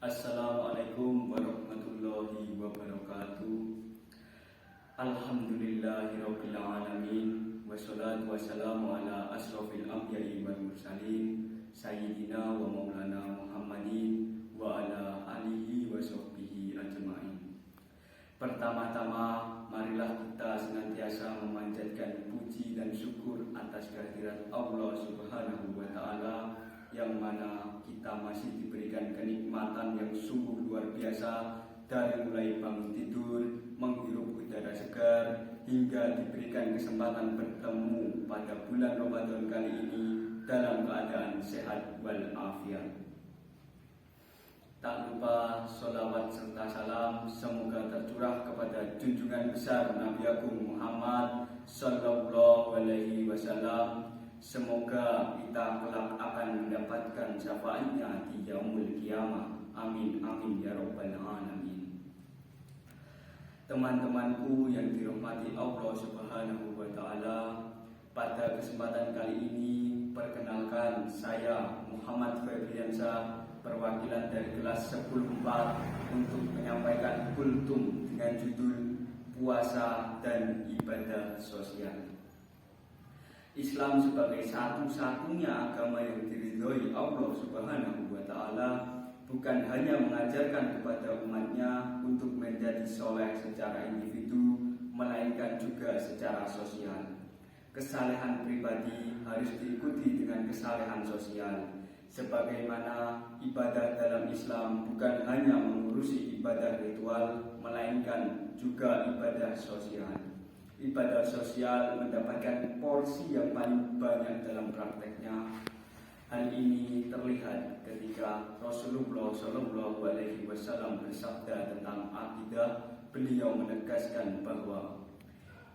Assalamualaikum warahmatullahi wabarakatuh. Alhamdulillahirabbil alamin. Wassalatu wassalamu ala asrofil anbiya'i wal mursalin sayyidina wa maulana Muhammadin wa ala alihi wa sahbihi ajma'in. Pertama-tama marilah kita senantiasa memanjatkan puji dan syukur atas kehadirat Allah Subhanahu wa taala, yang mana kita masih diberikan kenikmatan yang sungguh luar biasa, dari mulai bangun tidur, menghirup udara segar, hingga diberikan kesempatan bertemu pada bulan Ramadan kali ini dalam keadaan sehat walafiat. Tak lupa sholawat serta salam semoga tercurah kepada junjungan besar Nabi Agung Muhammad Sallallahu Alaihi Wasallam. Semoga kita kelak akan mendapatkan syafaatnya di yaumul qiyamah. Amin amin ya rabbal alamin. Teman-temanku yang dirahmati Allah Subhanahu wa taala, pada kesempatan kali ini perkenalkan saya Muhammad Febriansyah, perwakilan dari kelas 10-4 untuk menyampaikan kultum dengan judul Puasa dan Ibadah Sosial. Islam sebagai satu-satunya agama yang diridhoi Allah Subhanahu wa taala bukan hanya mengajarkan kepada umatnya untuk menjadi soleh secara individu, melainkan juga secara sosial. Kesalehan pribadi harus diikuti dengan kesalehan sosial. Sebagaimana ibadah dalam Islam bukan hanya mengurusi ibadah ritual, melainkan juga ibadah sosial. Ibadah sosial mendapatkan porsi yang paling banyak dalam prakteknya. Hal ini terlihat ketika Rasulullah Shallallahu Alaihi Wasallam bersabda tentang akidah. Beliau menegaskan bahwa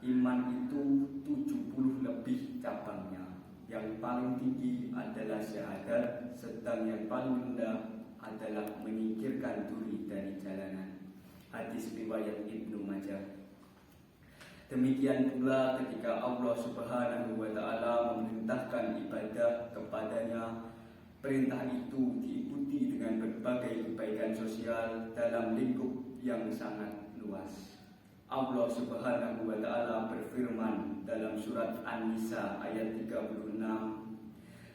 iman itu 70 lebih cabangnya. Yang paling tinggi adalah syahadat, sedang yang paling rendah adalah menyingkirkan duri dari jalanan. Hadis riwayat Ibnu Majah. Demikian pula ketika Allah Subhanahu wa taala memerintahkan ibadah kepadanya, perintah itu diikuti dengan berbagai kebaikan sosial dalam lingkup yang sangat luas. Allah Subhanahu wa taala berfirman dalam surat An-Nisa ayat 36,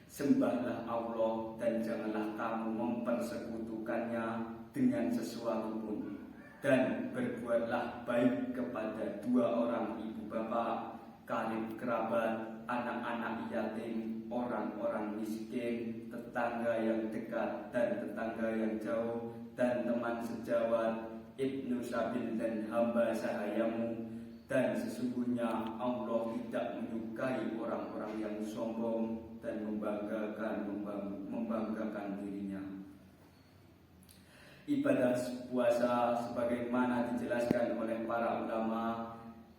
"Sembahlah Allah dan janganlah kamu mempersekutukannya dengan sesuatu pun, dan berbuatlah baik kepada dua orang ibu bapak, karib kerabat, anak-anak yatim, orang-orang miskin, tetangga yang dekat dan tetangga yang jauh, dan teman sejawat, ibnu sabil dan hamba sahayamu. Dan sesungguhnya Allah tidak menyukai orang-orang yang sombong dan membanggakan dirinya." Ibadah puasa sebagaimana dijelaskan oleh para ulama,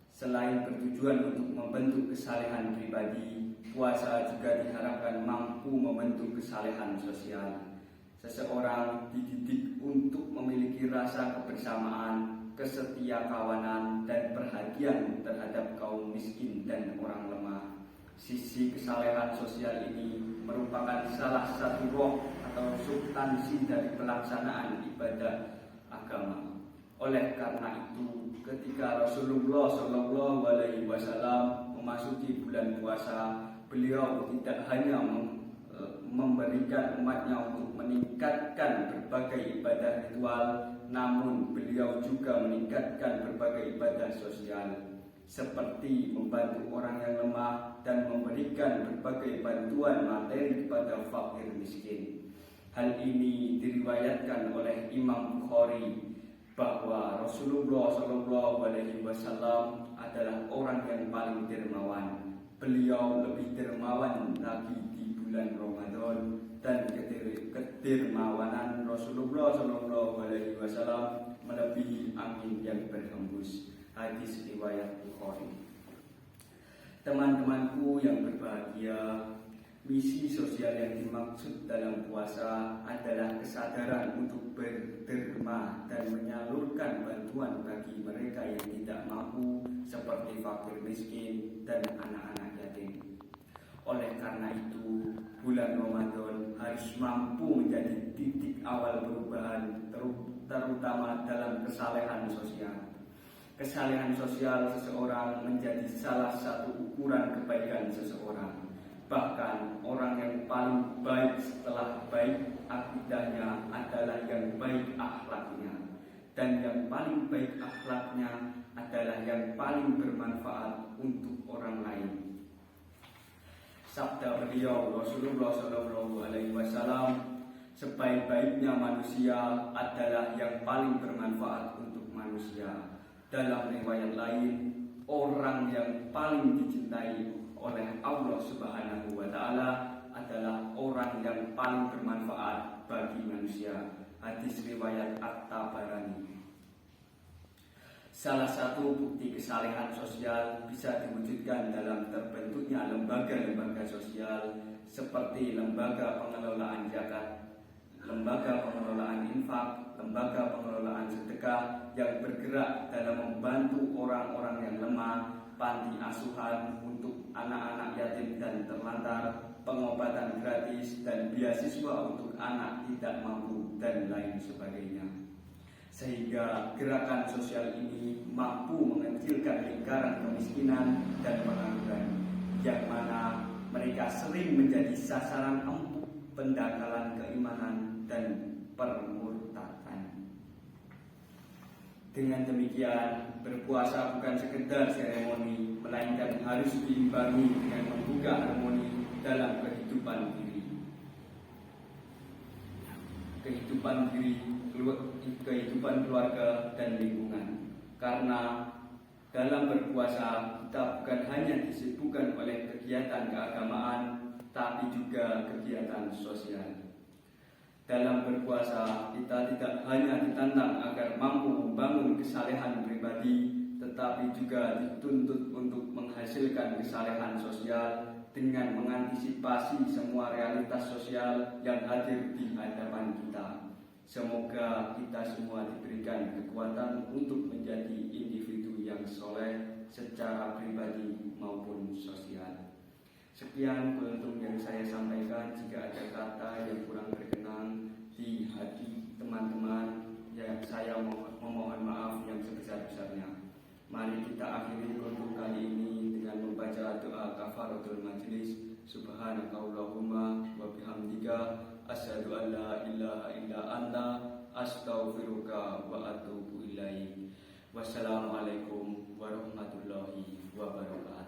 selain bertujuan untuk membentuk kesalehan pribadi, puasa juga diharapkan mampu membentuk kesalehan sosial. Seseorang dididik untuk memiliki rasa kebersamaan, kesetiakawanan, dan perhatian terhadap kaum miskin dan orang lemah. Sisi kesalehan sosial ini merupakan salah satu roh atau substansi dari pelaksanaan ibadah agama. Oleh karena itu, ketika Rasulullah Shallallahu Alaihi Wasallam memasuki bulan puasa, beliau tidak hanya memberikan umatnya untuk meningkatkan berbagai ibadah ritual, namun beliau juga meningkatkan berbagai ibadah sosial, seperti membantu orang yang lemah dan memberikan berbagai bantuan materi kepada fakir miskin. Hal ini diriwayatkan oleh Imam Bukhari bahwa Rasulullah Shallallahu Alaihi Wasallam adalah orang yang paling dermawan. Beliau lebih dermawan lagi di bulan Ramadan, dan kedermawanan Rasulullah Shallallahu Alaihi Wasallam melebihi angin yang berhembus. Hadis riwayat Bukhari. Teman-temanku yang berbahagia, misi sosial yang dimaksud dalam puasa adalah kesadaran untuk berderma dan menyalurkan bantuan bagi mereka yang tidak mampu, seperti fakir miskin dan anak-anak yatim. Oleh karena itu, bulan Ramadan harus mampu menjadi titik awal perubahan terutama dalam kesalehan sosial. Kesalehan sosial seseorang menjadi salah satu ukuran kebaikan seseorang. Bahkan orang yang paling baik setelah baik akidahnya adalah yang baik akhlaknya. Dan yang paling baik akhlaknya adalah yang paling bermanfaat untuk orang lain. Sabda beliau Rasulullah SAW, sebaik-baiknya manusia adalah yang paling bermanfaat untuk manusia. Dalam riwayat lain, orang yang paling dicintai oleh Allah Subhanahu wa Ta'ala adalah orang yang paling bermanfaat bagi manusia. Hadis riwayat At-Tabarani. Salah satu bukti kesalehan sosial bisa diwujudkan dalam terbentuknya lembaga-lembaga sosial seperti lembaga pengelolaan zakat, lembaga pengelolaan infak, lembaga pengelolaan sedekah yang bergerak dalam membantu orang-orang yang lemah, panti asuhan untuk anak-anak yatim dan terlantar, pengobatan gratis dan beasiswa untuk anak tidak mampu dan lain sebagainya. Sehingga gerakan sosial ini mampu mengecilkan lingkaran kemiskinan dan pengangguran, yang mana mereka sering menjadi sasaran empuk pendangkalan keimanan dan permurtadan. Dengan demikian, berpuasa bukan sekedar seremoni, melainkan harus diimbangi dengan membuka harmoni dalam kehidupan diri, kehidupan keluarga dan lingkungan. Karena dalam berpuasa kita bukan hanya disibukkan oleh kegiatan keagamaan, tapi juga kegiatan sosial. Dalam berpuasa kita tidak hanya ditantang agar mampu membangun kesalehan pribadi, tetapi juga dituntut untuk menghasilkan kesalehan sosial dengan mengantisipasi semua realitas sosial yang hadir di hadapan kita. Semoga kita semua diberikan kekuatan untuk menjadi individu yang soleh secara pribadi maupun sosial. Sekian kultum yang saya sampaikan. Jika ada kata yang kurang berkenan di hati teman-teman, ya saya memohon maaf yang sebesar-besarnya. Mari kita akhiri kultum kali ini dengan membaca doa kafaratul majlis. Subhanakallahumma wa bihamdika asyhadu an la ilaha illa anta astaghfiruka wa atubu ilaik. Wassalamualaikum warahmatullahi wabarakatuh.